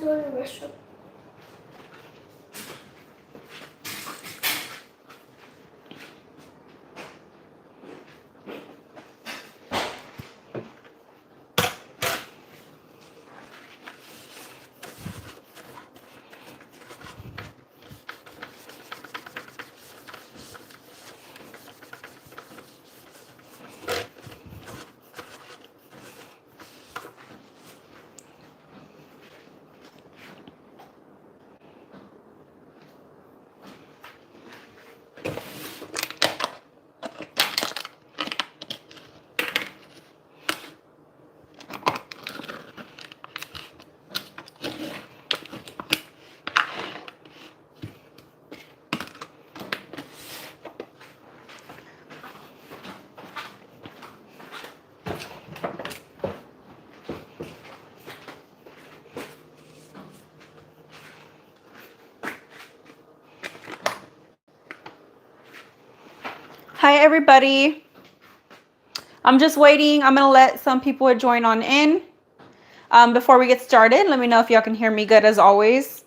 to go to the restroom. Hi everybody. I'm just waiting. I'm gonna let some people join on in. Before we get started, let me know if y'all can hear me good as always.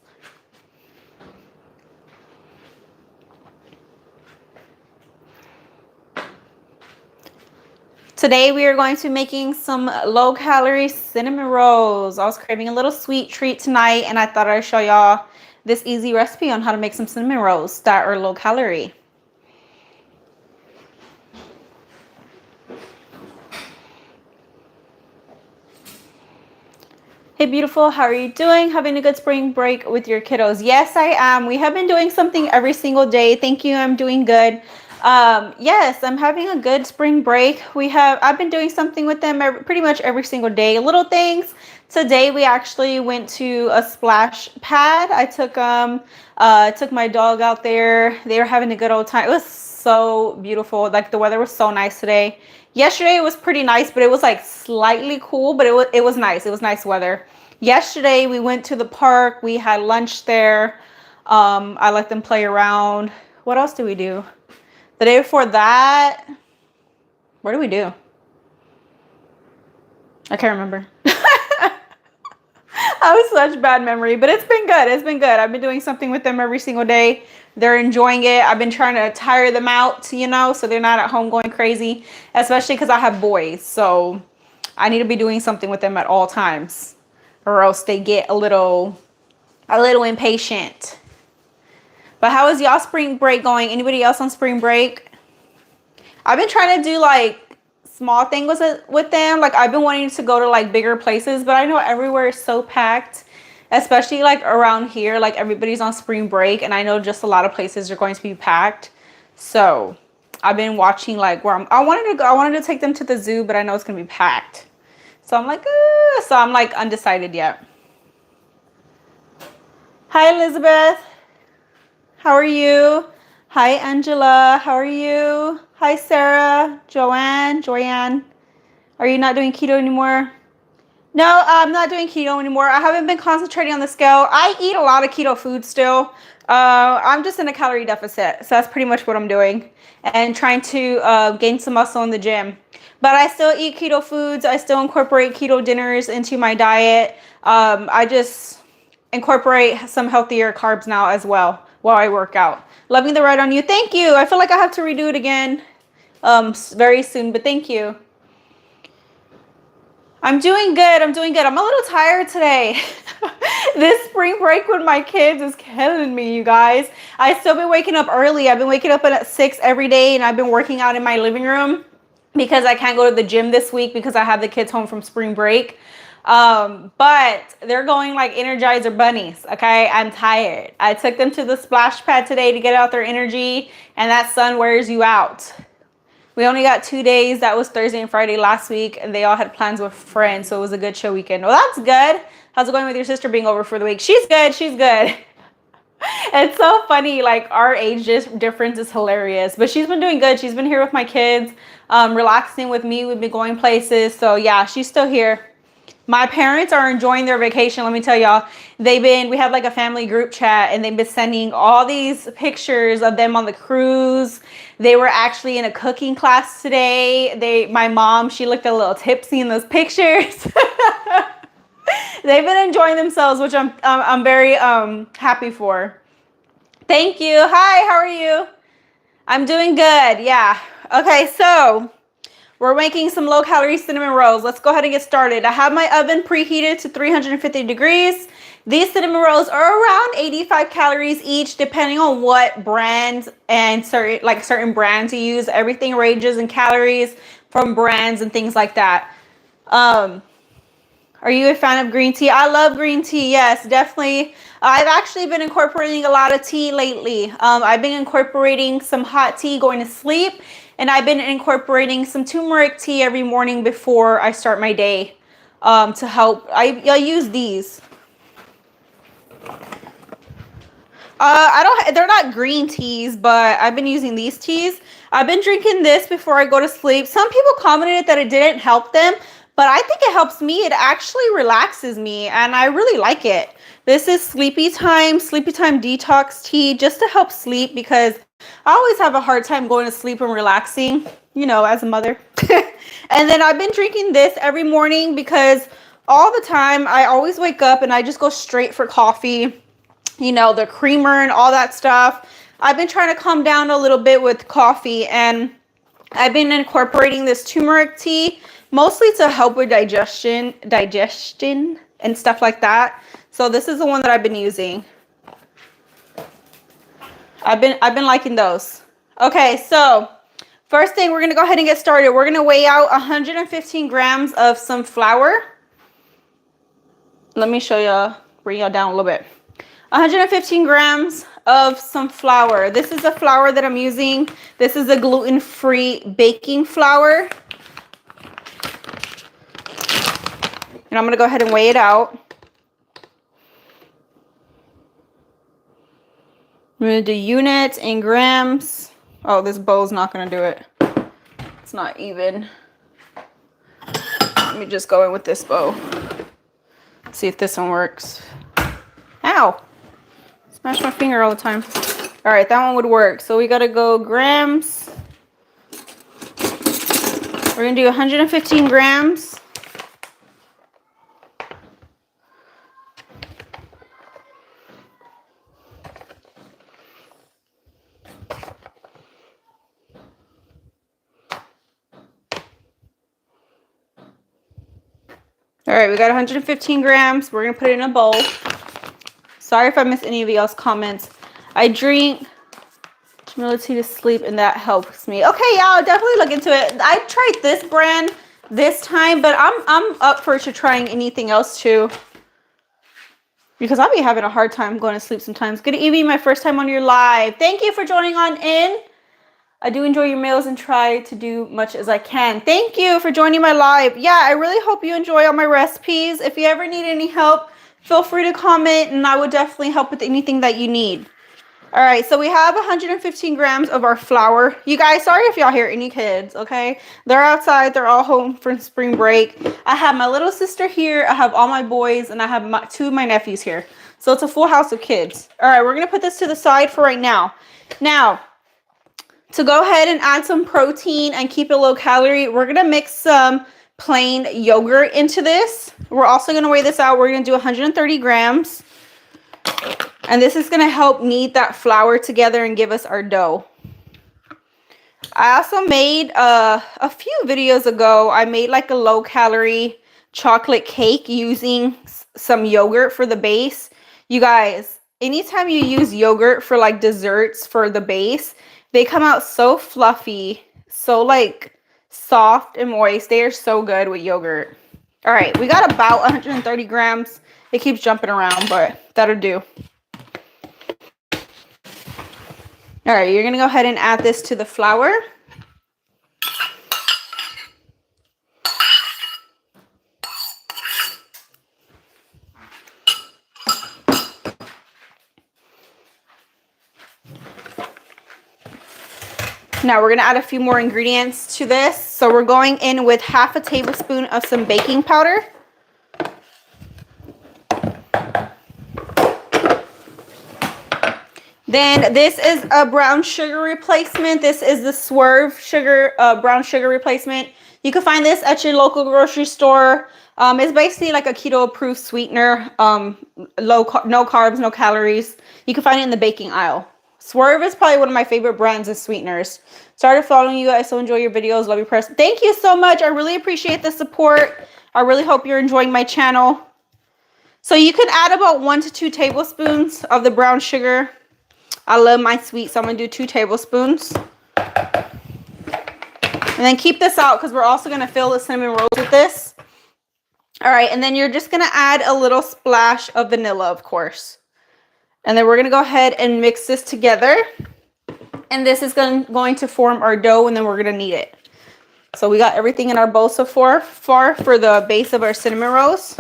Today we are going to be making some low-calorie cinnamon rolls. I was craving a little sweet treat tonight and I thought I'd show y'all this easy recipe on how to make some cinnamon rolls that are low-calorie. Hey beautiful, how are you doing? Having a good spring break with your kiddos? Yes, I am. We have been doing something every single day. Thank you, I'm doing good. Yes, I'm having a good spring break. I've been doing something with them pretty much every single day. Little things. Today we actually went to a splash pad. I took my dog out there. They were having a good old time. It was so beautiful. Like the weather was so nice today. Yesterday it was pretty nice, but it was like slightly cool, but it was nice. It was nice weather. Yesterday we went to the park. We had lunch there. I let them play around. What else did we do? The day before that, what did we do? I can't remember. I have such bad memory, but it's been good. It's been good. I've been doing something with them every single day. They're enjoying it. I've been trying to tire them out, you know, so they're not at home going crazy, especially because I have boys. So I need to be doing something with them at all times or else they get a little impatient. But how is y'all spring break going? Anybody else on spring break? I've been trying to do like small things with them. Like I've been wanting to go to like bigger places, but I know everywhere is so packed, especially like around here. Like everybody's on spring break and I know just a lot of places are going to be packed. So I've been watching like where I wanted to go. I wanted to take them to the zoo, but I know it's gonna be packed. So I'm like, so I'm like undecided yet. Hi Elizabeth, how are you? Hi Angela, how are you? Hi Sarah, Joanne. Are you not doing keto anymore? No, I'm not doing keto anymore. I haven't been concentrating on the scale. I eat a lot of keto food still. I'm just in a calorie deficit. So that's pretty much what I'm doing. And trying to gain some muscle in the gym. But I still eat keto foods. I still incorporate keto dinners into my diet. I just incorporate some healthier carbs now as well while I work out. Loving the ride on you. Thank you. I feel like I have to redo it again very soon, but thank you. I'm doing good. I'm doing good. I'm a little tired today. This spring break with my kids is killing me, you guys. I've still been waking up early. I've been waking up at 6 every day and I've been working out in my living room because I can't go to the gym this week because I have the kids home from spring break. But they're going like Energizer bunnies. Okay. I'm tired. I took them to the splash pad today to get out their energy and that sun wears you out. We only got 2 days. That was Thursday and Friday last week and they all had plans with friends. So it was a good chill weekend. Well, that's good. How's it going with your sister being over for the week? She's good. She's good. It's so funny. Like our age difference is hilarious, but she's been doing good. She's been here with my kids, relaxing with me. We've been going places. So yeah, she's still here. My parents are enjoying their vacation. Let me tell y'all, we have like a family group chat and they've been sending all these pictures of them on the cruise. They were actually in a cooking class today. My mom, she looked a little tipsy in those pictures. They've been enjoying themselves, which I'm very happy for. Thank you. Hi, how are you? I'm doing good. Yeah. Okay, so we're making some low-calorie cinnamon rolls. Let's go ahead and get started. I have my oven preheated to 350 degrees. These cinnamon rolls are around 85 calories each, depending on what brand and certain brands you use. Everything ranges in calories from brands and things like that. Are you a fan of green tea? I love green tea. Yes, definitely. I've actually been incorporating a lot of tea lately. I've been incorporating some hot tea going to sleep, and I've been incorporating some turmeric tea every morning before I start my day to help. I use these. They're not green teas, but I've been using these teas. I've been drinking this before I go to sleep. Some people commented that it didn't help them, but I think it helps me. It actually relaxes me, and I really like it. This is sleepy time detox tea, just to help sleep, because I always have a hard time going to sleep and relaxing, you know, as a mother. And then I've been drinking this every morning because all the time I always wake up and I just go straight for coffee. You know, the creamer and all that stuff. I've been trying to calm down a little bit with coffee, and I've been incorporating this turmeric tea mostly to help with digestion and stuff like that. So this is the one that I've been using. I've been liking those. Okay, so first thing, we're gonna go ahead and get started. We're gonna weigh out 115 grams of some flour. Let me show y'all, bring y'all down a little bit. 115 grams of some flour. This is the flour that I'm using. This is a gluten-free baking flour. And I'm going to go ahead and weigh it out. I'm going to do units and grams. Oh, this bowl's not going to do it. It's not even. Let me just go in with this bow. See if this one works. Ow! Smash my finger all the time. All right, that one would work. So we got to go grams. We're going to do 115 grams. All right, we got 115 grams. We're going to put it in a bowl. Sorry if I missed any of y'all's comments. I drink tea to sleep, and that helps me. Okay, y'all, definitely look into it. I tried this brand this time, but I'm up for trying anything else too, because I'll be having a hard time going to sleep sometimes. Good evening, my first time on your live. Thank you for joining on in. I do enjoy your meals and try to do much as I can. Thank you for joining my live. Yeah, I really hope you enjoy all my recipes. If you ever need any help, feel free to comment, and I would definitely help with anything that you need. All right, so we have 115 grams of our flour. You guys, sorry if y'all hear any kids, okay? They're outside. They're all home from spring break. I have my little sister here. I have all my boys, and I have two of my nephews here. So it's a full house of kids. All right, we're going to put this to the side for right now. Now, to go ahead and add some protein and keep it low calorie, we're going to mix some plain yogurt into this. We're also going to weigh this out. We're going to do 130 grams. And this is going to help knead that flour together and give us our dough. I also made a few videos ago, I made like a low calorie chocolate cake using some yogurt for the base. You guys, anytime you use yogurt for like desserts for the base, they come out so fluffy, so like soft and moist. They are so good with yogurt. All right, we got about 130 grams. It keeps jumping around, but that'll do. All right, you're going to go ahead and add this to the flour. Now we're going to add a few more ingredients to this. So we're going in with half a tablespoon of some baking powder. Then this is a brown sugar replacement. This is the Swerve sugar, brown sugar replacement. You can find this at your local grocery store. It's basically like a keto approved sweetener. No carbs, no calories. You can find it in the baking aisle. Swerve is probably one of my favorite brands of sweeteners. Started following you guys, so enjoy your videos. Love you, press. Thank you so much. I really appreciate the support. I really hope you're enjoying my channel. So you can add about 1 to 2 tablespoons of the brown sugar. I love my sweet, so I'm gonna do 2 tablespoons. And then keep this out because we're also gonna fill the cinnamon rolls with this. All right, and then you're just gonna add a little splash of vanilla, of course. And then we're gonna go ahead and mix this together. And this is going to form our dough, and then we're gonna knead it. So we got everything in our bowl so far for the base of our cinnamon rolls.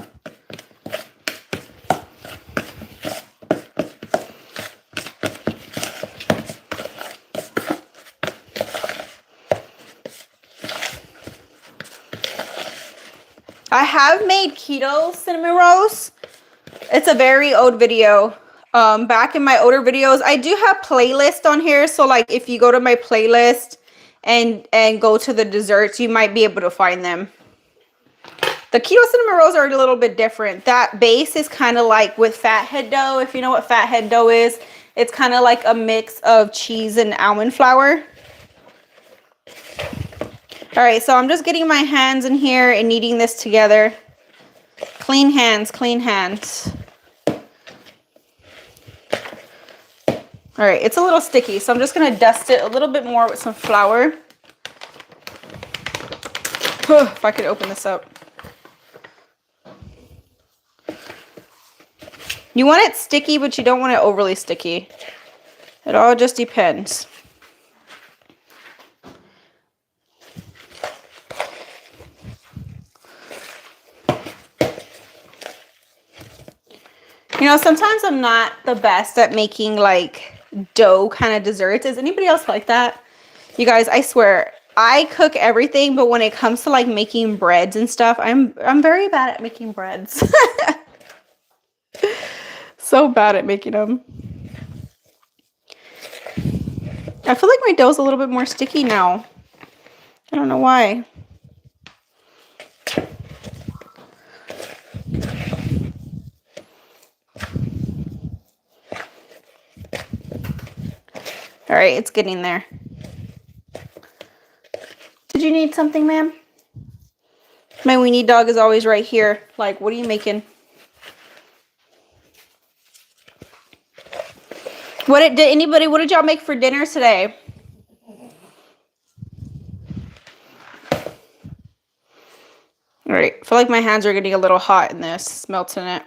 I have made keto cinnamon rolls. It's a very old video. Back in my older videos, I do have playlists on here. So like if you go to my playlist and go to the desserts, you might be able to find them. The keto cinnamon rolls are a little bit different. That base is kind of like with fathead dough. If you know what fathead dough is, it's kind of like a mix of cheese and almond flour. All right, so I'm just getting my hands in here and kneading this together. Clean hands, clean hands. All right, it's a little sticky, so I'm just gonna dust it a little bit more with some flour. If I could open this up. You want it sticky, but you don't want it overly sticky. It all just depends. You know, sometimes I'm not the best at making like dough kind of desserts. Is anybody else like that? You guys, I swear, I cook everything, but when it comes to like making breads and stuff, I'm very bad at making breads. So bad at making them. I feel like my dough's a little bit more sticky now. I don't know why. All right, it's getting there. Did you need something, ma'am? My weenie dog is always right here. Like, what are you making? What did y'all make for dinner today? All right, I feel like my hands are getting a little hot in this. It's melting it.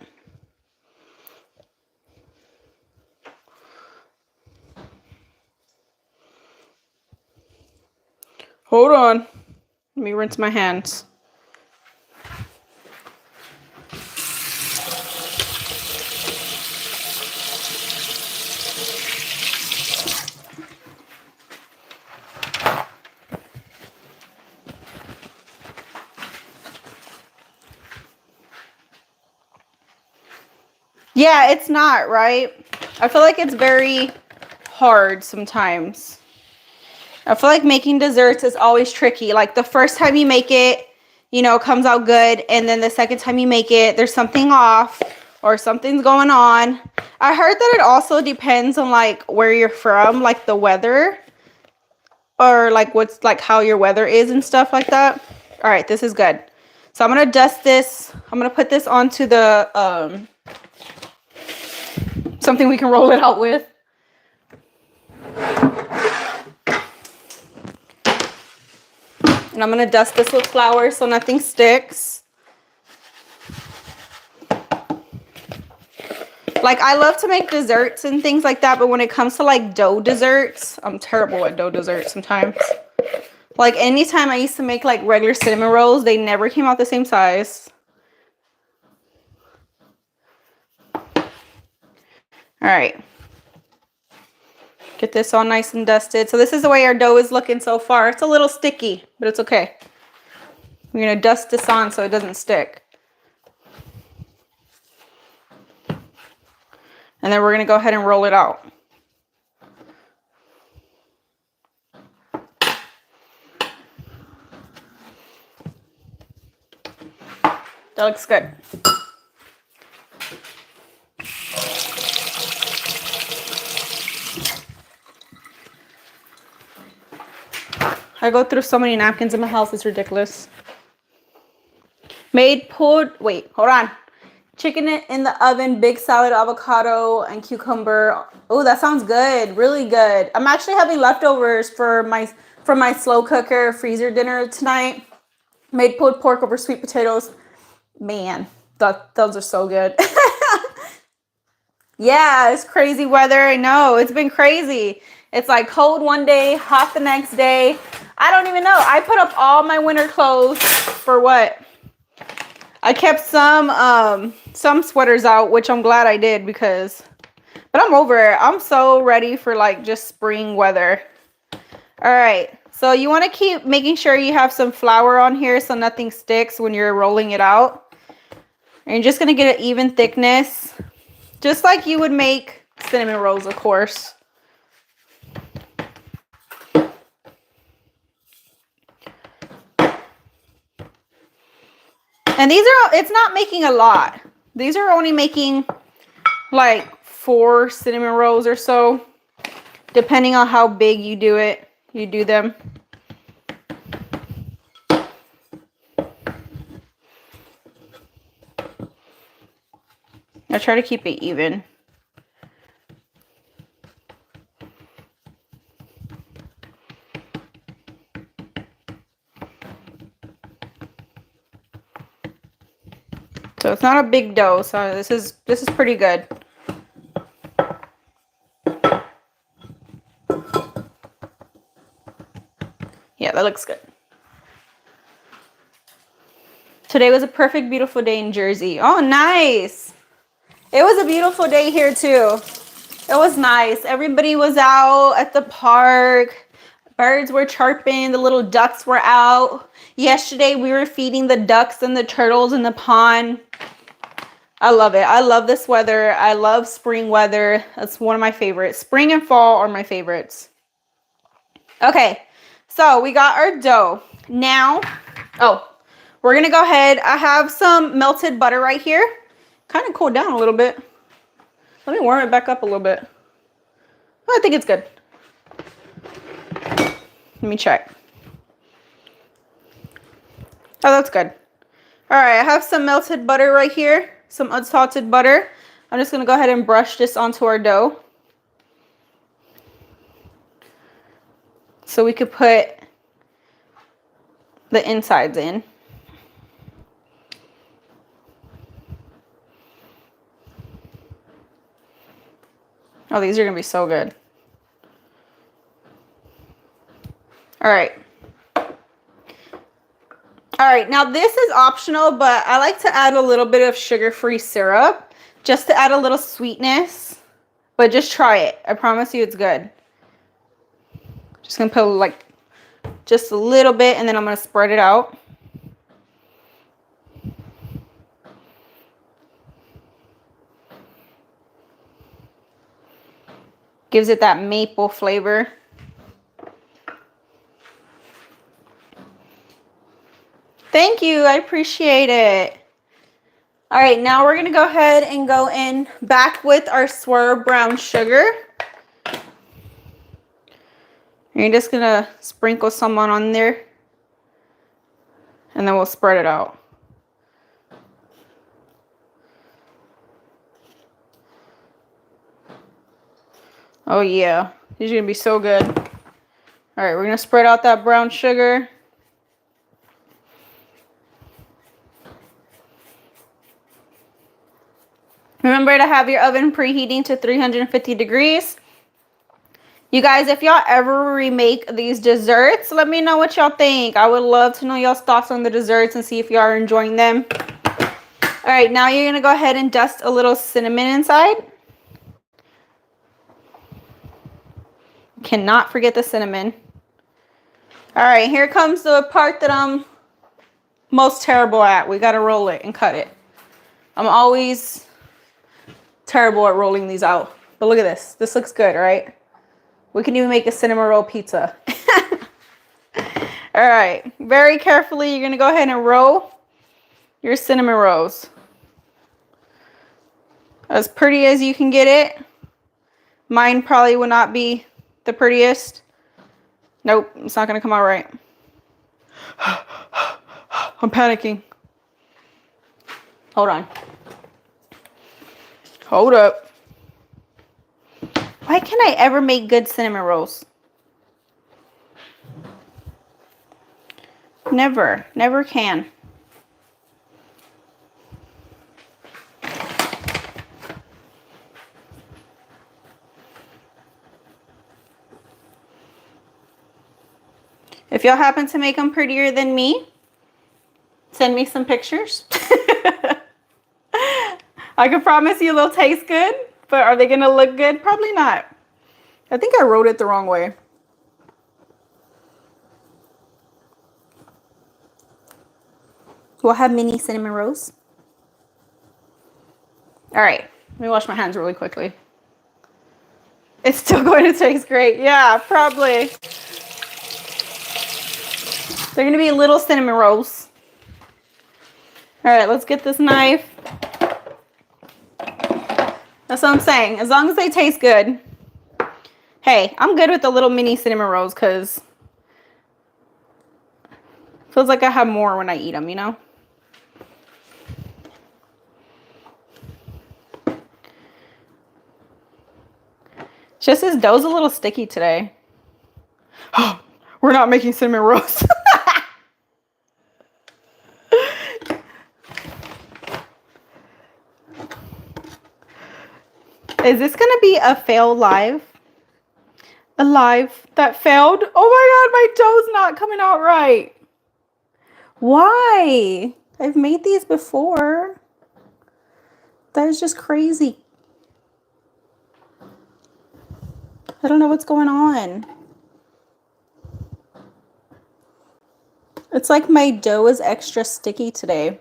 Hold on. Let me rinse my hands. Yeah, it's not, right? I feel like it's very hard sometimes. I feel like making desserts is always tricky. Like the first time you make it, you know, it comes out good. And then the second time you make it, there's something off or something's going on. I heard that it also depends on like where you're from, like the weather or like what's like how your weather is and stuff like that. All right, this is good. So I'm going to dust this. I'm going to put this onto the, something we can roll it out with. And I'm going to dust this with flour so nothing sticks. Like, I love to make desserts and things like that, but when it comes to, like, dough desserts, I'm terrible at dough desserts sometimes. Like, anytime I used to make, like, regular cinnamon rolls, they never came out the same size. All right. Get this all nice and dusted. So this is the way our dough is looking so far. It's a little sticky, but it's okay. We're going to dust this on so it doesn't stick. And then we're going to go ahead and roll it out. That looks good. I go through so many napkins in my house, it's ridiculous. Made pulled, wait, hold on. Chicken in the oven, big salad, avocado, and cucumber. Oh, that sounds good. Really good. I'm actually having leftovers for my slow cooker freezer dinner tonight. Made pulled pork over sweet potatoes. Man, those are so good. Yeah, it's crazy weather. I know. It's been crazy. It's like cold one day, hot the next day. I don't even know. I put up all my winter clothes for what? I kept some sweaters out, which I'm glad I did because, but I'm over it. I'm so ready for like just spring weather. All right. So you want to keep making sure you have some flour on here so nothing sticks when you're rolling it out. And you're just going to get an even thickness, just like you would make cinnamon rolls, of course. And these are, it's not making a lot. These are only making like 4 cinnamon rolls or so, depending on how big you do it. You do them. I try to keep it even. So it's not a big dough, so this is pretty good. Yeah, that looks good. Today was a perfect, beautiful day in Jersey. Oh, nice. It was a beautiful day here too. It was nice. Everybody was out at the park. Birds were chirping. The little ducks were out. Yesterday we were feeding the ducks and the turtles in the pond. I love it. I love this weather. I love spring weather. That's one of my favorites. Spring and fall are my favorites. Okay, so we got our dough. Now, we're going to go ahead. I have some melted butter right here. Kind of cooled down a little bit. Let me warm it back up a little bit. I think it's good. Let me check. Oh, that's good. All right, I have some melted butter right here. Some unsalted butter. I'm just going to go ahead and brush this onto our dough. So we could put the insides in. Oh, these are going to be so good. All right. All right, now this is optional, but I like to add a little bit of sugar-free syrup just to add a little sweetness. But just try it. I promise you it's good. Just going to put like just a little bit, and then I'm going to spread it out. Gives it that maple flavor. Thank you. I appreciate it. All right, now we're going to go ahead and go in back with our swerve brown sugar. And you're just going to sprinkle some on there. And then we'll spread it out. Oh, yeah. These are going to be so good. All right, we're going to spread out that brown sugar. Remember to have your oven preheating to 350 degrees. You guys, if y'all ever remake these desserts, let me know what y'all think. I would love to know y'all's thoughts on the desserts and see if y'all are enjoying them. All right, now you're going to go ahead and dust a little cinnamon inside. Cannot forget the cinnamon. All right, here comes the part that I'm most terrible at. We got to roll it and cut it. I'm always terrible at rolling these out. But look at this. This looks good, right? We can even make a cinnamon roll pizza. All right. Very carefully, you're going to go ahead and roll. your cinnamon rolls. As pretty as you can get it. Mine probably will not be the prettiest. Nope, it's not gonna come out right. I'm panicking. Hold on. Hold up. Why can't I ever make good cinnamon rolls? Never can. If y'all happen to make them prettier than me, send me some pictures. I can promise you they'll taste good, but are they gonna look good? Probably not. I think I wrote it the wrong way. We'll have mini cinnamon rolls. All right, let me wash my hands really quickly. It's still going to taste great. Yeah, probably. They're gonna be little cinnamon rolls. All right, let's get this knife. That's what I'm saying. As long as they taste good. Hey, I'm good with the little mini cinnamon rolls because feels like I have more when I eat them, you know? Just this dough's a little sticky today. Oh, we're not making cinnamon rolls. Is this gonna be a fail live? A live that failed? Oh my god, my dough's not coming out right. Why? I've made these before. That is just crazy. I don't know what's going on. It's like my dough is extra sticky today.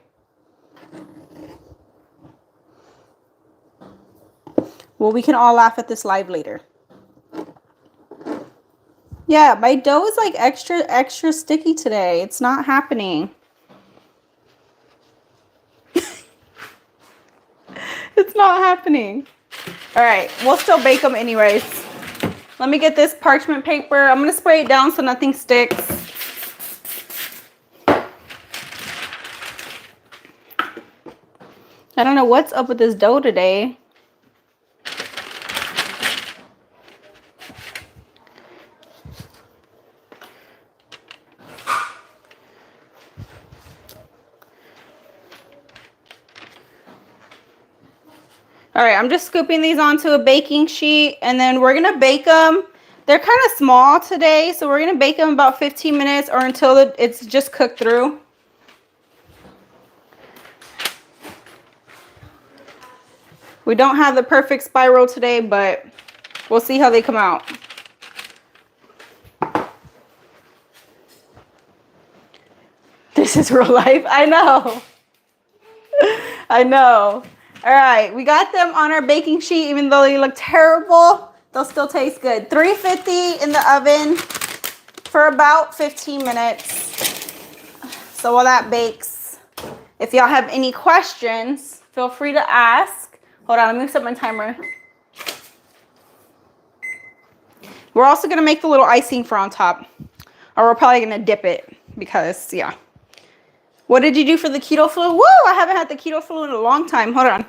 Well, we can all laugh at this live later. Yeah, my dough is like extra sticky today. It's not happening. It's not happening. All right, we'll still bake them anyways. Let me get this parchment paper. I'm gonna spray it down so nothing sticks. I don't know what's up with this dough today. All right, I'm just scooping these onto a baking sheet and then we're gonna bake them. They're kind of small today, so we're gonna bake them about 15 minutes or until it's just cooked through. We don't have the perfect spiral today, but we'll see how they come out. This is real life, I know. I know. All right, we got them on our baking sheet. Even though they look terrible, they'll still taste good. 350 in the oven for about 15 minutes. So while that bakes, if y'all have any questions, feel free to ask. Hold on, let me set my timer. We're also gonna make the little icing for on top. Or we're probably gonna dip it because, yeah. What did you do for the keto flu? Woo, I haven't had the keto flu in a long time. Hold on.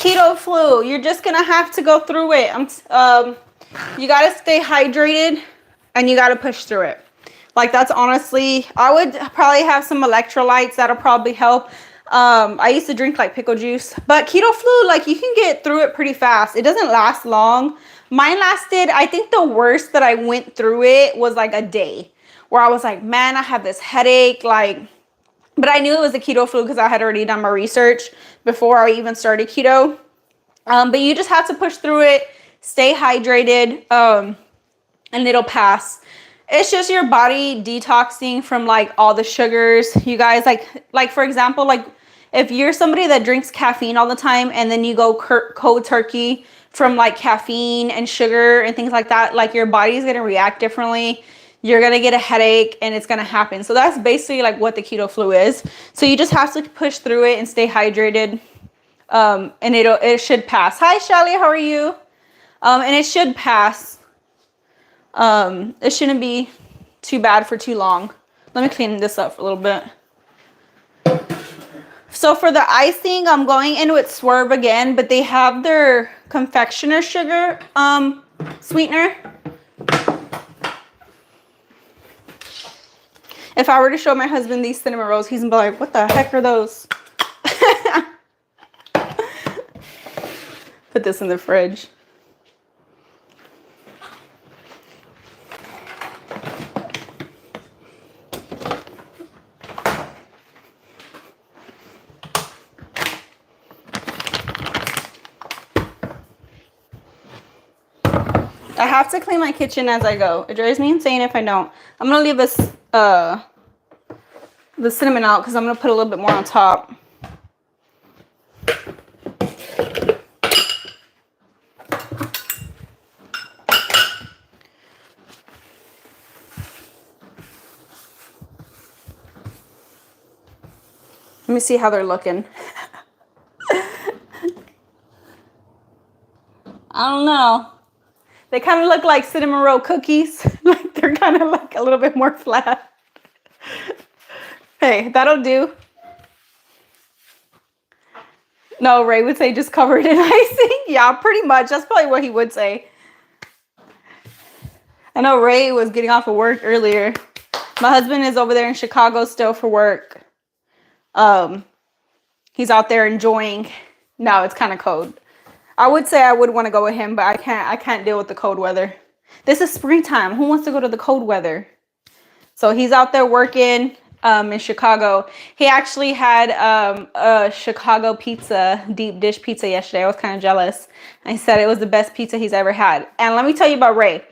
Keto flu, you're just gonna have to go through it. You gotta stay hydrated and you gotta push through it. Like that's honestly, I would probably have some electrolytes that'll probably help. I used to drink like pickle juice, but keto flu, like you can get through it pretty fast. It doesn't last long. Mine lasted, I think the worst that I went through it was like a day. Where I was like, man, I have this headache, like, but I knew it was a keto flu because I had already done my research before I even started keto. But you just have to push through it, stay hydrated, and it'll pass. It's just your body detoxing from like all the sugars. You guys, like for example, like if you're somebody that drinks caffeine all the time and then you go cold turkey from like caffeine and sugar and things like that, like your body's gonna react differently. you're gonna get a headache and it's gonna happen. So that's basically like what the keto flu is. So you just have to push through it and stay hydrated. And it should pass. Hi Shelly, how are you? And it should pass. It shouldn't be too bad for too long. Let me clean this up a little bit. So for the icing, I'm going in with Swerve again, but they have their confectioner sugar sweetener. If I were to show my husband these cinnamon rolls, he's gonna be like, what the heck are those? Put this in the fridge. I have to clean my kitchen as I go. It drives me insane if I don't. I'm gonna leave this the cinnamon out because I'm gonna put a little bit more on top. Let me see how they're looking. I don't know. They kind of look like cinnamon roll cookies. Like they're kind of like a little bit more flat. Hey, that'll do. No, Ray would say just cover it in icing. Yeah, pretty much. That's probably what he would say. I know Ray was getting off of work earlier. My husband is over there in Chicago still for work. He's out there enjoying. No, it's kind of cold. I would say I would want to go with him, but I can't deal with the cold weather. This is springtime. Who wants to go to the cold weather? So he's out there working in Chicago. He actually had a Chicago pizza, deep dish pizza yesterday. I was kind of jealous. And he said it was the best pizza he's ever had. And let me tell you about Ray.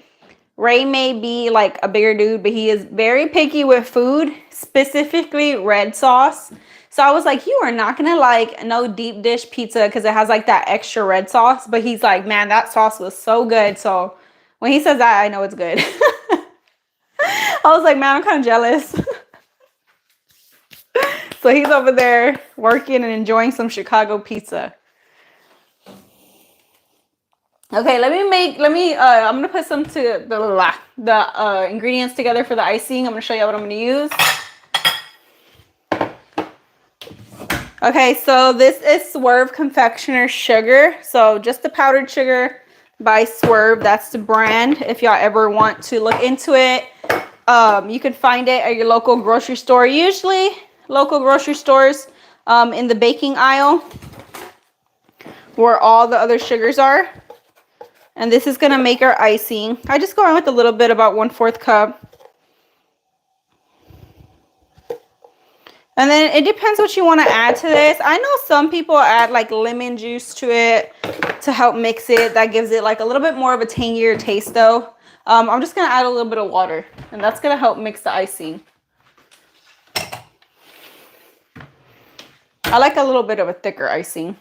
Ray may be like a bigger dude, but he is very picky with food, specifically red sauce. So I was like, you are not going to like no deep dish pizza because it has like that extra red sauce. But he's like, man, that sauce was so good. So when he says that, I know it's good. I was like, man, I'm kind of jealous. So he's over there working and enjoying some Chicago pizza. Okay, I'm going to put some to the ingredients together for the icing. I'm going to show you what I'm going to use. Okay, so this is Swerve Confectioner Sugar. So just the powdered sugar by Swerve. That's the brand. If y'all ever want to look into it, you can find it at your local grocery store. Usually local grocery stores in the baking aisle where all the other sugars are. And this is going to make our icing. I just go in with a little bit, about 1/4 cup. And then it depends what you want to add to this. I know some people add like lemon juice to it to help mix it. That gives it like a little bit more of a tangier taste though. I'm just going to add a little bit of water and that's going to help mix the icing. I like a little bit of a thicker icing.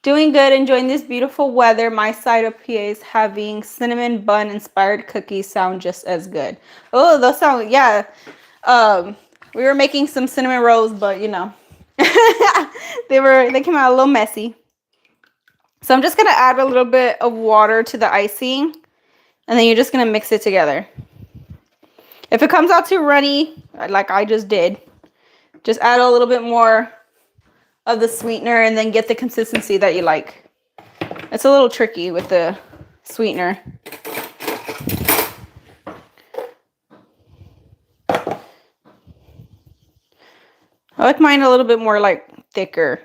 Doing good, enjoying this beautiful weather. My side of PA is having cinnamon bun inspired cookies sound just as good. Oh, those sound, yeah. We were making some cinnamon rolls, but you know, they came out a little messy. So I'm just gonna add a little bit of water to the icing, and then you're just gonna mix it together. If it comes out too runny, like I just did, just add a little bit more of the sweetener and then get the consistency that you like. It's a little tricky with the sweetener. I like mine a little bit more like thicker.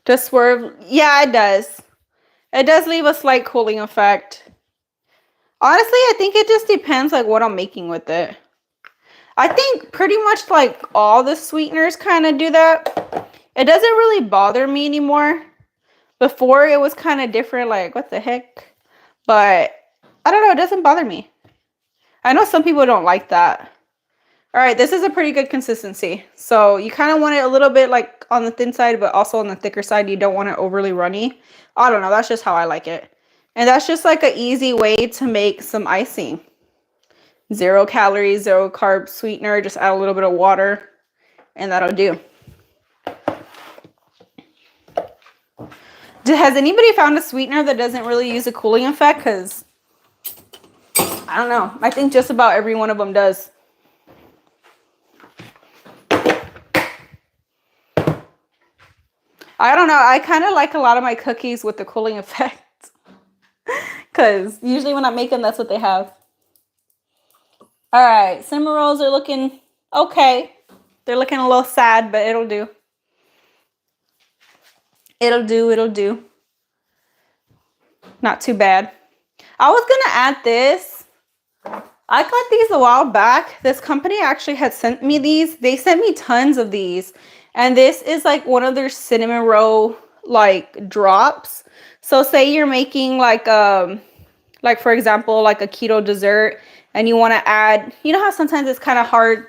Just Swerve. Yeah, it does. It does leave a slight cooling effect. Honestly, I think it just depends like what I'm making with it. I think pretty much like all the sweeteners kind of do that. It doesn't really bother me anymore. Before it was kind of different, like what the heck? But I don't know, it doesn't bother me. I know some people don't like that. All right, this is a pretty good consistency. So you kind of want it a little bit like on the thin side, but also on the thicker side. You don't want it overly runny. I don't know. That's just how I like it. And that's just like an easy way to make some icing. 0 calories, 0 carb sweetener. Just add a little bit of water and that'll do. Has anybody found a sweetener that doesn't really use a cooling effect? Because I don't know. I think just about every one of them does. I don't know. I kind of like a lot of my cookies with the cooling effect. Because usually when I make them, that's what they have. All right. Cinnamon rolls are looking okay. They're looking a little sad, but it'll do. It'll do. It'll do. Not too bad. I was going to add this. I got these a while back. This company actually had sent me these. They sent me tons of these. And this is like one of their cinnamon roll like drops. So say you're making like for example, like a keto dessert and you want to add, you know how sometimes it's kind of hard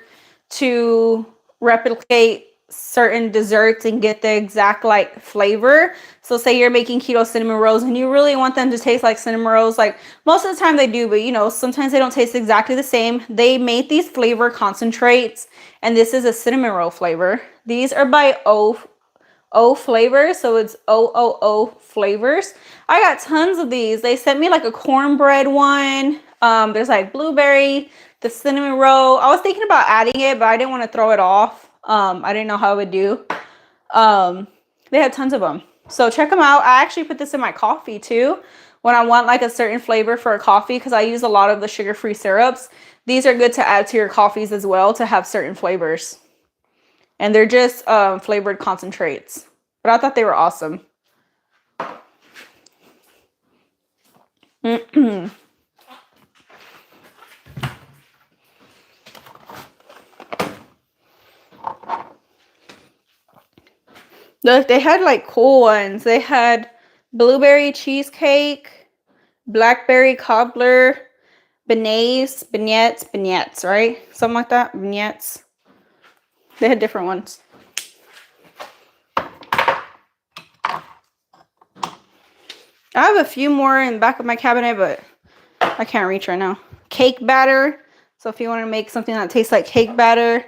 to replicate certain desserts and get the exact like flavor. So say you're making keto cinnamon rolls and you really want them to taste like cinnamon rolls. Like most of the time they do, but you know, sometimes they don't taste exactly the same. They made these flavor concentrates and this is a cinnamon roll flavor. These are by O flavors, so it's O flavors. I got tons of these. They sent me like a cornbread one. There's like blueberry, the cinnamon roll. I was thinking about adding it, but I didn't want to throw it off. I didn't know how it would do. They had tons of them. So check them out. I actually put this in my coffee too when I want like a certain flavor for a coffee because I use a lot of the sugar-free syrups. These are good to add to your coffees as well to have certain flavors. And they're just flavored concentrates. But I thought they were awesome. Look, they had like cool ones. They had blueberry cheesecake, blackberry cobbler, beignets, right? Something like that. Beignets. They had different ones. I have a few more in the back of my cabinet, but I can't reach right now. Cake batter. So if you want to make something that tastes like cake batter,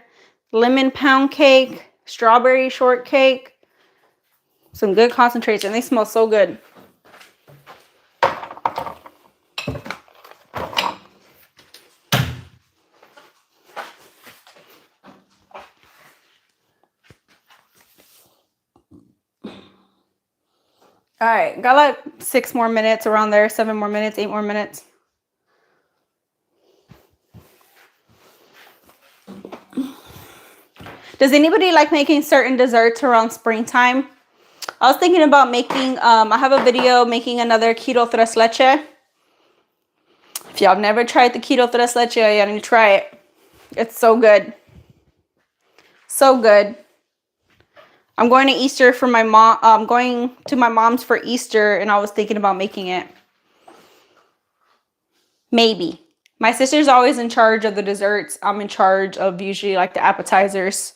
lemon pound cake, strawberry shortcake, some good concentrates, and they smell so good. All right, got like 6 more minutes around there, 7 more minutes, 8 more minutes. Does anybody like making certain desserts around springtime? I was thinking about making, I have a video making another keto tres leche. If y'all have never tried the keto tres leche, you need to try it. It's so good. So good. I'm going to Easter for my mom. I'm going to my mom's for Easter, and I was thinking about making it. Maybe. My sister's always in charge of the desserts. I'm in charge of usually like the appetizers.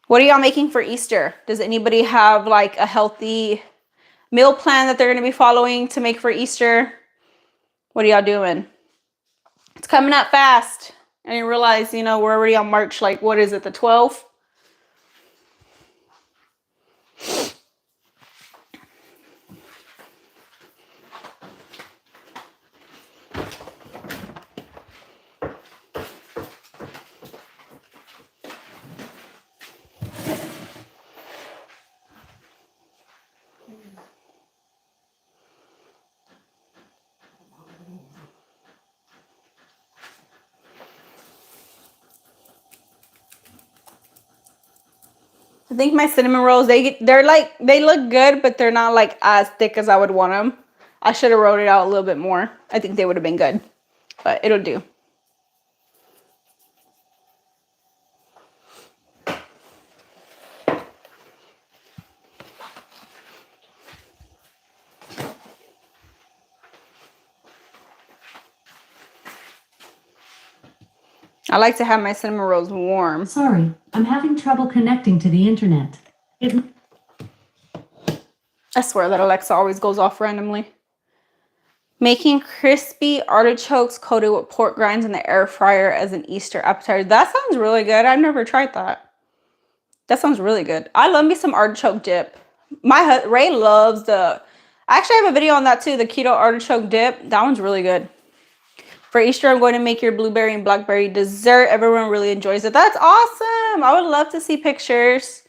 What are y'all making for Easter? Does anybody have like a healthy meal plan that they're going to be following to make for Easter? What are y'all doing? It's coming up fast. And you realize, you know, we're already on March, like, what is it, the 12th? I think my cinnamon rolls, they look good, but they're not like as thick as I would want them. I should have rolled it out a little bit more. I think they would have been good, but it'll do. I like to have my cinnamon rolls warm. Sorry, I'm having trouble connecting to the internet. I swear that Alexa always goes off randomly. Making crispy artichokes coated with pork grinds in the air fryer as an Easter appetizer. That sounds really good. I've never tried that. That sounds really good. I love me some artichoke dip. Ray loves the... I actually have a video on that too, the keto artichoke dip. That one's really good. For Easter, I'm going to make your blueberry and blackberry dessert. Everyone really enjoys it. That's awesome. I would love to see pictures.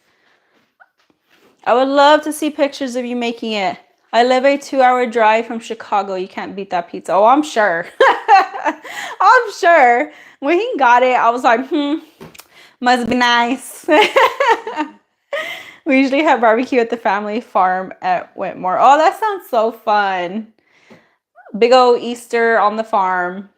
I would love to see pictures of you making it. I live a 2-hour drive from Chicago. You can't beat that pizza. Oh, I'm sure. I'm sure. When he got it, I was like, must be nice. We usually have barbecue at the family farm at Whitmore. Oh, that sounds so fun. Big old Easter on the farm.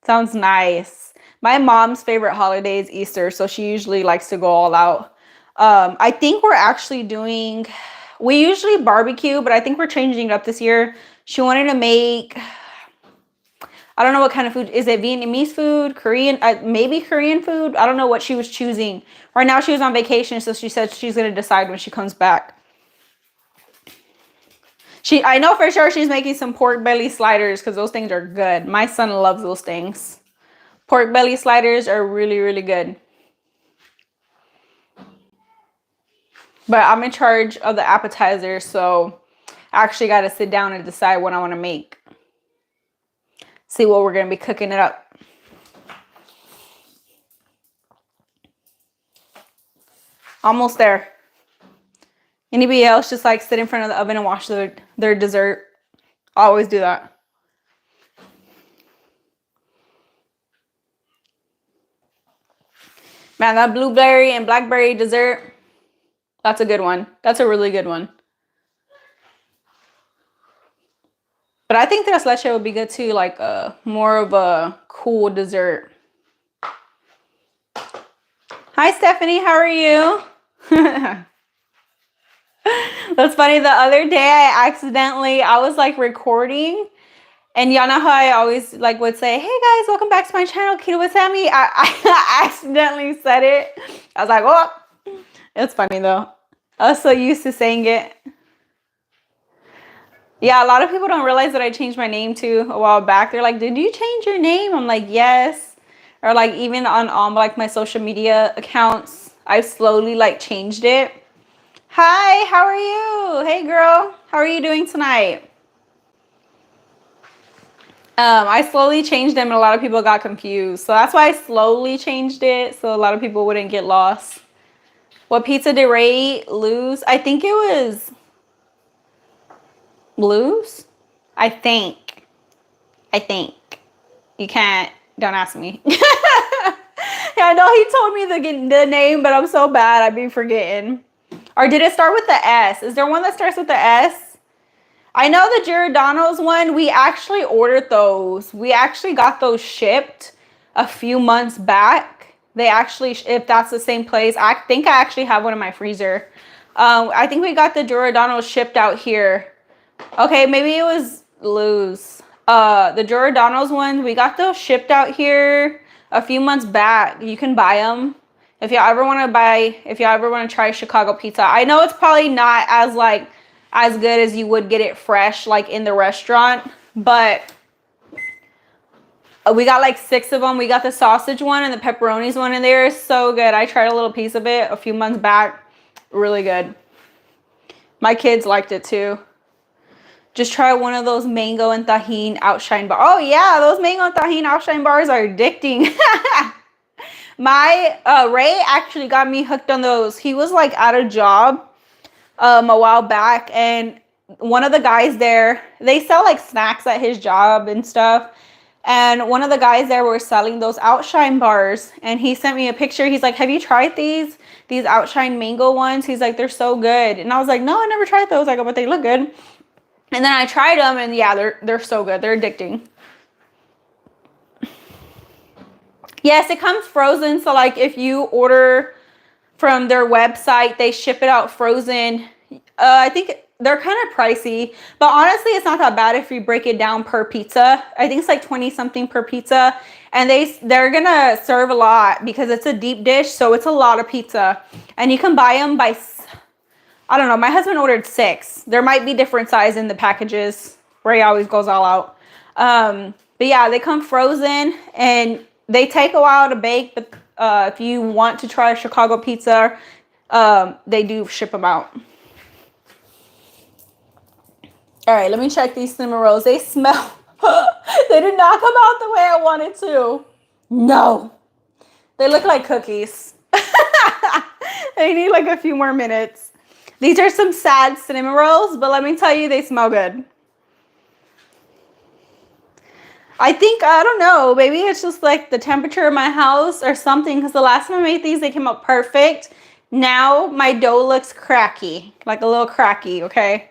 Sounds nice. My mom's favorite holiday is Easter, so she usually likes to go all out. I think we're actually doing... We usually barbecue, but I think we're changing it up this year. She wanted to make... I don't know what kind of food. Is it Vietnamese food? Korean? Maybe Korean food? I don't know what she was choosing. Right now she was on vacation, so she said she's going to decide when she comes back. I know for sure she's making some pork belly sliders because those things are good. My son loves those things. Pork belly sliders are really, really good. But I'm in charge of the appetizers, so I actually got to sit down and decide what I want to make. See what we're going to be cooking it up. Almost there. Anybody else just like sit in front of the oven and watch their dessert? I always do that. Man, that blueberry and blackberry dessert, that's a good one. That's a really good one. But I think tres leche would be good too, like more of a cool dessert. Hi, Stephanie. How are you? That's funny. The other day I was like recording, and y'all know how I always like would say, hey guys, welcome back to my channel, Keto with Sammy. I accidentally said it. I was like, oh, it's funny though. I was so used to saying it. Yeah, a lot of people don't realize that I changed my name too a while back. They're like, did you change your name? I'm like, yes. Or like even on like my social media accounts, I've slowly like changed it. Hi, how are you? Hey girl, how are you doing tonight? I slowly changed them and a lot of people got confused. So that's why I slowly changed it, so a lot of people wouldn't get lost. What pizza did Ray lose? I think it was Blues? I think. You can't, don't ask me. Yeah, I know he told me the name, but I'm so bad, I'd be forgetting. Or did it start with the S? Is there one that starts with the S? I know the Giordano's one, we actually ordered those. We actually got those shipped a few months back. They actually, if that's the same place, I think I actually have one in my freezer. I think we got the Giordano's shipped out here. Okay, maybe it was Lou's. The Giordano's ones, we got those shipped out here a few months back. You can buy them. If y'all ever want to try Chicago pizza. I know it's probably not as good as you would get it fresh like in the restaurant, but we got like 6 of them. We got the sausage one and the pepperonis one in there. It's so good. I tried a little piece of it a few months back. Really good. My kids liked it too. Just try one of those mango and tahini outshine bars. Oh yeah, those mango and tahini outshine bars are addicting. My Ray actually got me hooked on those. He was like at a job a while back, and one of the guys there, they sell like snacks at his job and stuff, and one of the guys there were selling those outshine bars, and he sent me a picture. He's like, have you tried these outshine mango ones? He's like, they're so good. And I was like, no, I never tried those. I go, but they look good. And then I tried them, and yeah, they're so good. They're addicting. Yes, it comes frozen. So like if you order from their website, they ship it out frozen. I think they're kind of pricey, but honestly, it's not that bad if you break it down per pizza. I think it's like 20 something per pizza, and they're gonna serve a lot because it's a deep dish, so it's a lot of pizza, and you can buy them by, I don't know. My husband ordered 6. There might be different size in the packages. Ray always goes all out. But yeah, they come frozen and they take a while to bake. But if you want to try Chicago pizza, they do ship them out. All right, let me check these cinnamon rolls. They smell. They did not come out the way I wanted to. No. They look like cookies. They need like a few more minutes. These are some sad cinnamon rolls, but let me tell you, they smell good. I think, I don't know, maybe it's just like the temperature of my house or something, because the last time I made these, they came out perfect. Now my dough looks cracky, like a little cracky, okay?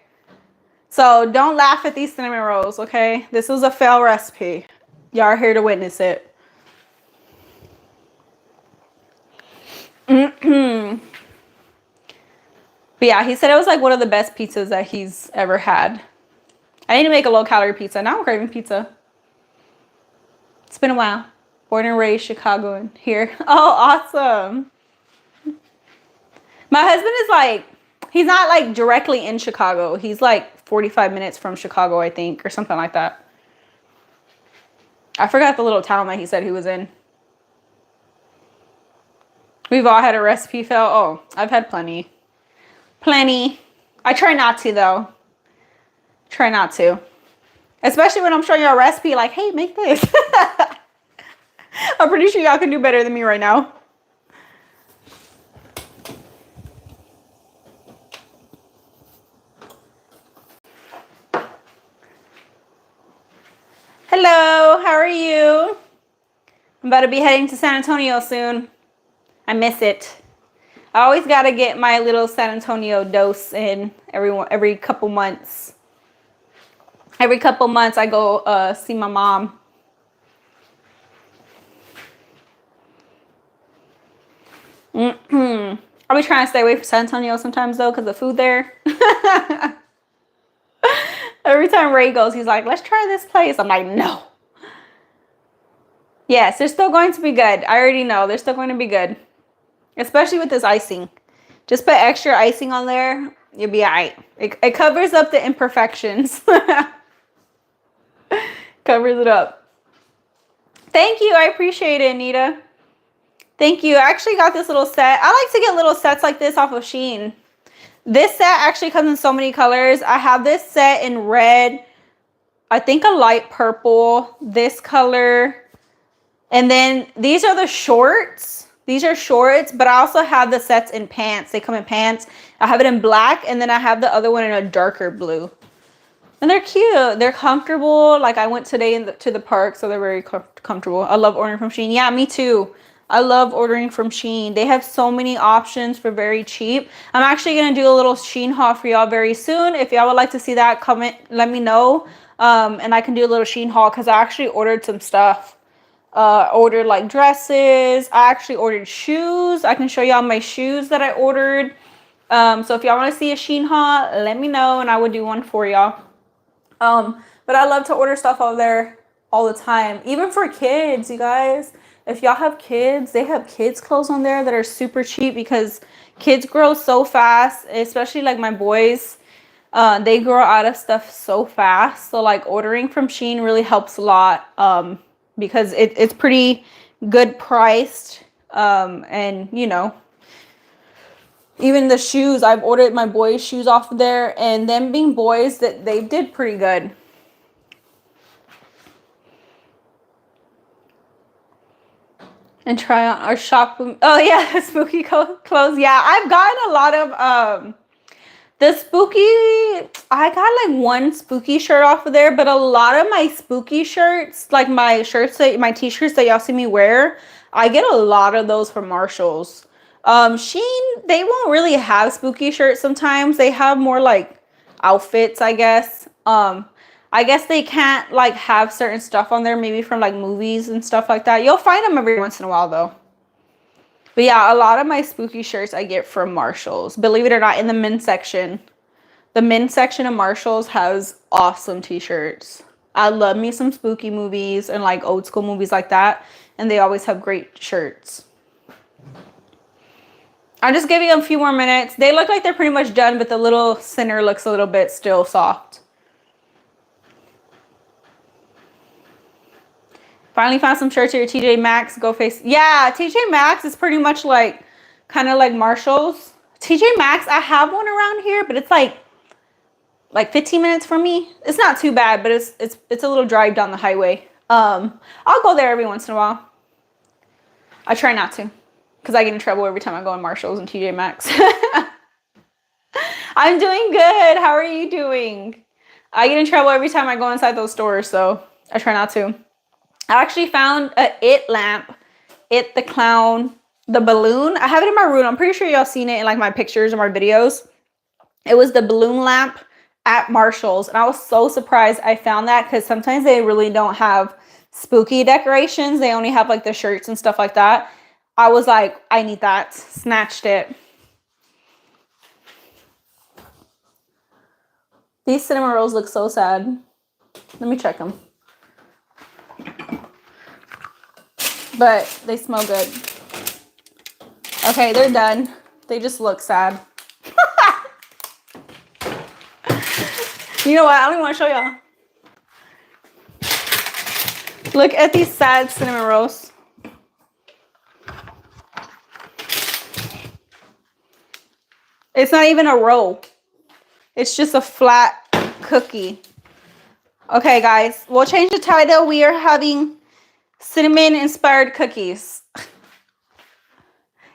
So don't laugh at these cinnamon rolls, okay? This was a fail recipe. Y'all are here to witness it. But yeah, he said it was like one of the best pizzas that he's ever had. I need to make a low-calorie pizza. Now I'm craving pizza. It's been a while. Born and raised Chicago and here. Oh, awesome. My husband is like, he's not like directly in Chicago. He's like 45 minutes from Chicago, I think, or something like that. I forgot the little town that he said he was in. We've all had a recipe fail. Oh, I've had plenty. Plenty. I try not to, though. Try not to. Especially when I'm showing you a recipe like, hey, make this. I'm pretty sure y'all can do better than me right now. Hello, how are you? I'm about to be heading to San Antonio soon. I miss it. I always got to get my little San Antonio dose in every couple months. Every couple months I go see my mom. I'll be trying to stay away from San Antonio sometimes though because of the food there. Every time Ray goes, he's like, let's try this place. I'm like, no. Yes, they're still going to be good. I already know. They're still going to be good. Especially with this icing. Just put extra icing on there. You'll be all right. It covers up the imperfections. Covers it up. Thank you. I appreciate it, Anita. Thank you. I actually got this little set. I like to get little sets like this off of Shein. This set actually comes in so many colors. I have this set in red. I think a light purple. This color. And then these are the shorts. These are shorts, but I also have the sets in pants. They come in pants. I have it in black, and then I have the other one in a darker blue. And they're cute. They're comfortable. Like I went today to the park, so they're very comfortable. I love ordering from Shein. Yeah, me too. I love ordering from Shein. They have so many options for very cheap. I'm actually going to do a little Shein haul for y'all very soon. If y'all would like to see that, comment, let me know. And I can do a little Shein haul because I actually ordered some stuff. Ordered like dresses. I actually ordered shoes. I can show y'all my shoes that I ordered. So if y'all want to see a Shein haul, let me know and I will do one for y'all. But I love to order stuff over there all the time. Even for kids, you guys. If y'all have kids, they have kids clothes on there that are super cheap because kids grow so fast, especially like my boys. They grow out of stuff so fast. So like ordering from Shein really helps a lot. Because it's pretty good priced. And you know, even the shoes, I've ordered my boys' shoes off of there, and them being boys, that they did pretty good. And try on our shop. Oh yeah, spooky clothes. Yeah, I've gotten a lot of the spooky. I got like one spooky shirt off of there, but a lot of my spooky shirts, like my shirts, my t-shirts that y'all see me wear, I get a lot of those from Marshalls. Shein, they won't really have spooky shirts sometimes. They have more like outfits, I guess. I guess they can't like have certain stuff on there, maybe from like movies and stuff like that. You'll find them every once in a while though. But yeah, a lot of my spooky shirts I get from Marshalls. Believe it or not, in the men's section. The men's section of Marshalls has awesome t-shirts. I love me some spooky movies and like old school movies like that. And they always have great shirts. I'm just giving them a few more minutes. They look like they're pretty much done, but the little center looks a little bit still soft. Finally found some shirts here. TJ Maxx, Go Face. Yeah, TJ Maxx is pretty much like, kind of like Marshalls. TJ Maxx, I have one around here, but it's like 15 minutes from me. It's not too bad, but it's a little drive down the highway. I'll go there every once in a while. I try not to, because I get in trouble every time I go in Marshalls and TJ Maxx. I'm doing good. How are you doing? I get in trouble every time I go inside those stores, so I try not to. I actually found a It lamp. It the clown, the balloon. I have it in my room. I'm pretty sure y'all seen it in like my pictures or my videos. It was the balloon lamp at Marshalls, and I was so surprised I found that, because sometimes they really don't have spooky decorations. They only have like the shirts and stuff like that. I was like, I need that. Snatched it. These cinnamon rolls look so sad. Let me check them. But they smell good. Okay, they're done. They just look sad. You know what? I don't even want to show y'all. Look at these sad cinnamon rolls. It's not even a roll. It's just a flat cookie. Okay, guys. We'll change the title. We are having cinnamon-inspired cookies.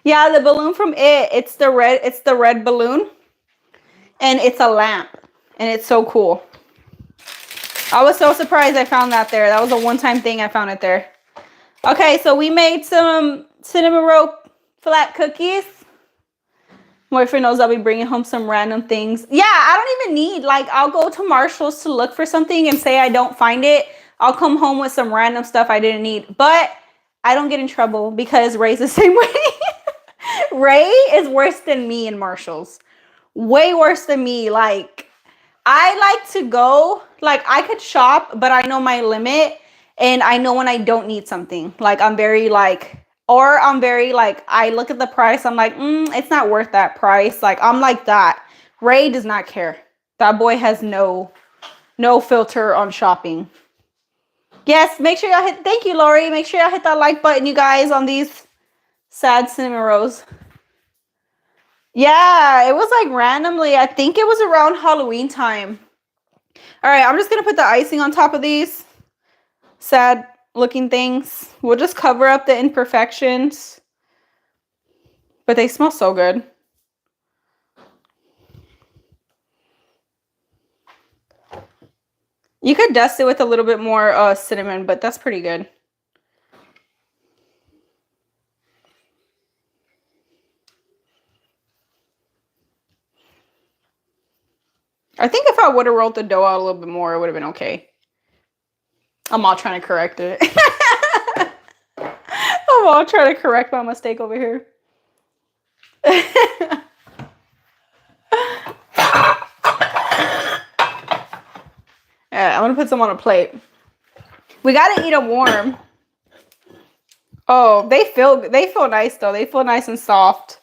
Yeah, the balloon from it's the red balloon. And it's a lamp. And it's so cool. I was so surprised I found that there. That was a one-time thing. I found it there. Okay, so we made some cinnamon roll flat cookies. My boyfriend knows I'll be bringing home some random things. Yeah, I don't even need, like, I'll go to Marshall's to look for something and say I don't find it. I'll come home with some random stuff I didn't need. But I don't get in trouble because Ray's the same way. Ray is worse than me in Marshall's. Way worse than me. Like, I like to go, like, I could shop, but I know my limit, and I know when I don't need something. Like, I'm very, like, I look at the price, I'm like, it's not worth that price. Like, I'm like that. Ray does not care. That boy has no filter on shopping. Yes, make sure y'all hit, thank you, Lori. Make sure y'all hit that like button, you guys, on these sad cinnamon rolls. Yeah, it was like randomly. I think it was around Halloween time. All right, I'm just going to put the icing on top of these sad looking things. We'll just cover up the imperfections. But they smell so good. You could dust it with a little bit more cinnamon, but that's pretty good. I think if I would have rolled the dough out a little bit more, it would have been okay. I'm all trying to correct it. I'm all trying to correct my mistake over here. Yeah, I'm going to put some on a plate. We got to eat them warm. Oh, they feel nice, though. They feel nice and soft.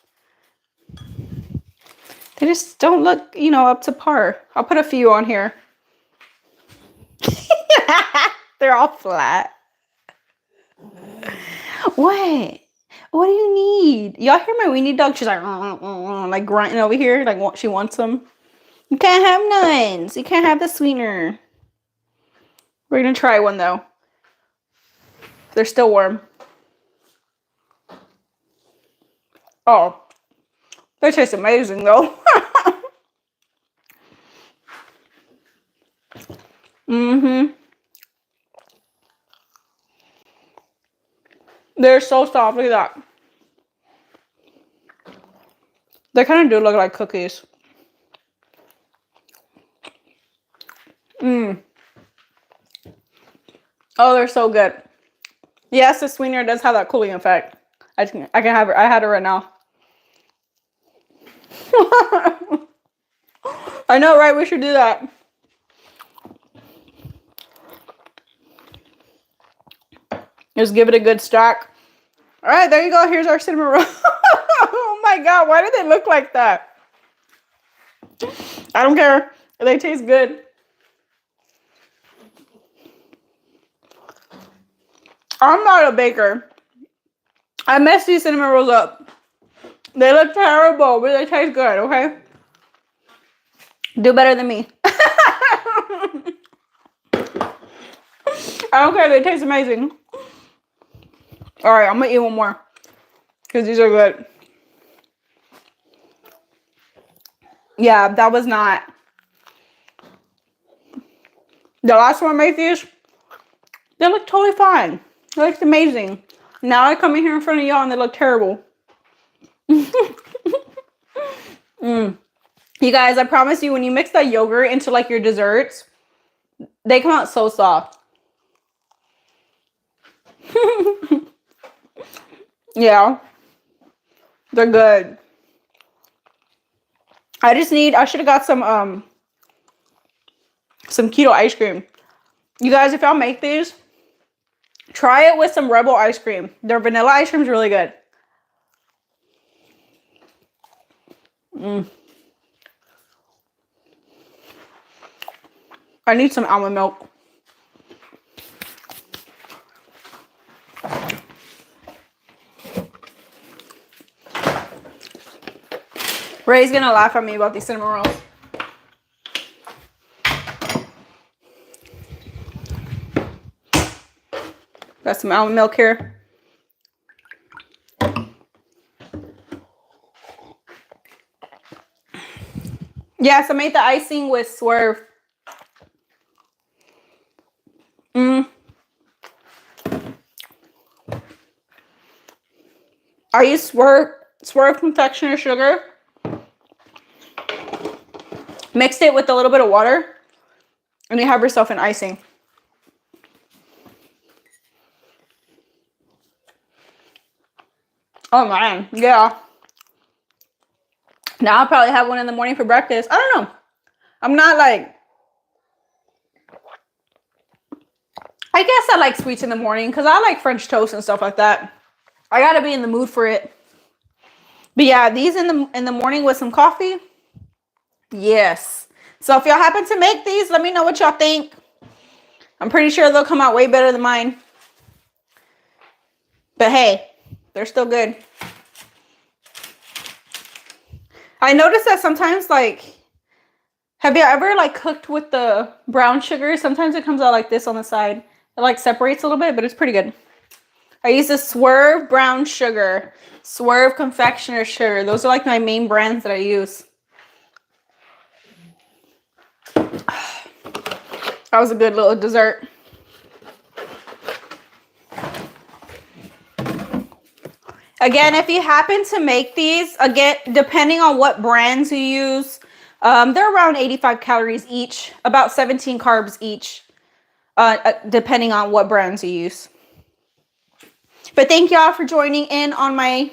They just don't look, up to par. I'll put a few on here. They're all flat. What? What do you need? Y'all hear my weenie dog? She's like grunting over here. Like she wants them. You can't have nuns. You can't have the sweetener. We're going to try one, though. They're still warm. Oh. They taste amazing, though. Mm-hmm. They're so soft. Look at that. They kind of do look like cookies. Oh, they're so good. Yes, the sweetener does have that cooling effect. I can have it. I had it right now. I know, right? We should do that. Just give it a good stack. All right, there you go. Here's our cinnamon roll. Oh my God, why do they look like that? I don't care. They taste good. I'm not a baker. I messed these cinnamon rolls up. They look terrible, but they taste good, okay? Do better than me. I don't care. They taste amazing. All right, I'm going to eat one more because these are good. Yeah, that was not. The last one I made these, they look totally fine. They looked amazing. Now I come in here in front of y'all and they look terrible. You guys, I promise you, when you mix that yogurt into like your desserts, they come out so soft. Yeah, they're good. I should have got some keto ice cream. You guys, if y'all make these, try it with some Rebel ice cream. Their vanilla ice cream is really good. I need some almond milk. Ray's gonna laugh at me about these cinnamon rolls. Got some almond milk here. Yes, I made the icing with Swerve. I use Swerve confectioner sugar. Mixed it with a little bit of water. And you have yourself an icing. Oh man, yeah. Now I'll probably have one in the morning for breakfast. I don't know. I'm not like... I guess I like sweets in the morning because I like French toast and stuff like that. I gotta be in the mood for it. But yeah, these in the morning with some coffee. Yes. So if y'all happen to make these, let me know what y'all think. I'm pretty sure they'll come out way better than mine. But hey, they're still good. I noticed that sometimes, like, have you ever like cooked with the brown sugar? Sometimes it comes out like this on the side. It like separates a little bit, but it's pretty good. I use the Swerve brown sugar, Swerve confectioner sugar. Those are like my main brands that I use. That was a good little dessert. Again, if you happen to make these, again, depending on what brands you use, they're around 85 calories each, about 17 carbs each, depending on what brands you use. But thank y'all for joining in on my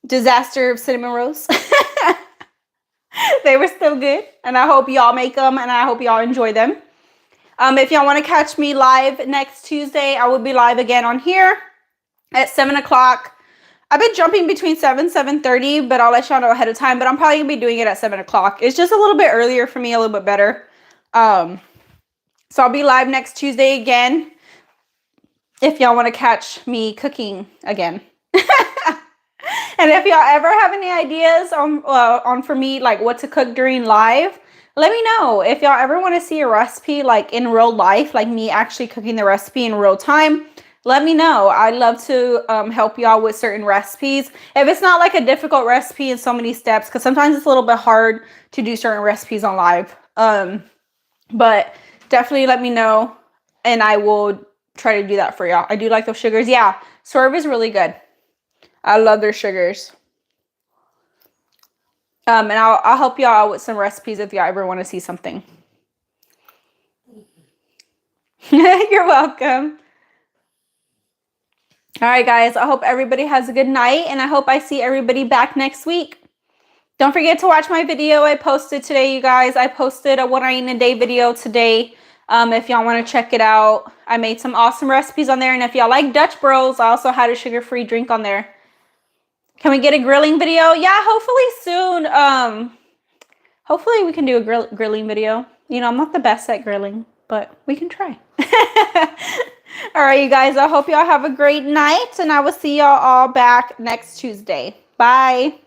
disaster of cinnamon rolls. They were still good, and I hope y'all make them, and I hope y'all enjoy them. If y'all want to catch me live next Tuesday, I will be live again on here at 7 o'clock. I've been jumping between 7:30, but I'll let y'all know ahead of time. But I'm probably going to be doing it at 7 o'clock. It's just a little bit earlier for me, a little bit better. So I'll be live next Tuesday again if y'all want to catch me cooking again. And if y'all ever have any ideas on for me, like what to cook during live, let me know. If y'all ever want to see a recipe like in real life, like me actually cooking the recipe in real time, let me know. I'd love to help y'all with certain recipes. If it's not like a difficult recipe in so many steps, because sometimes it's a little bit hard to do certain recipes on live. But definitely let me know, and I will try to do that for y'all. I do like those sugars. Yeah, Swerve is really good. I love their sugars. And I'll help y'all out with some recipes if y'all ever want to see something. You're welcome. All right, guys. I hope everybody has a good night, and I hope I see everybody back next week. Don't forget to watch my video I posted today, you guys. I posted a what I eat in a day video today. If y'all want to check it out, I made some awesome recipes on there. And if y'all like Dutch Bros, I also had a sugar-free drink on there. Can we get a grilling video? Yeah, hopefully soon. Hopefully we can do a grilling video. You know, I'm not the best at grilling, but we can try. All right, you guys, I hope y'all have a great night, and I will see y'all all back next Tuesday. Bye.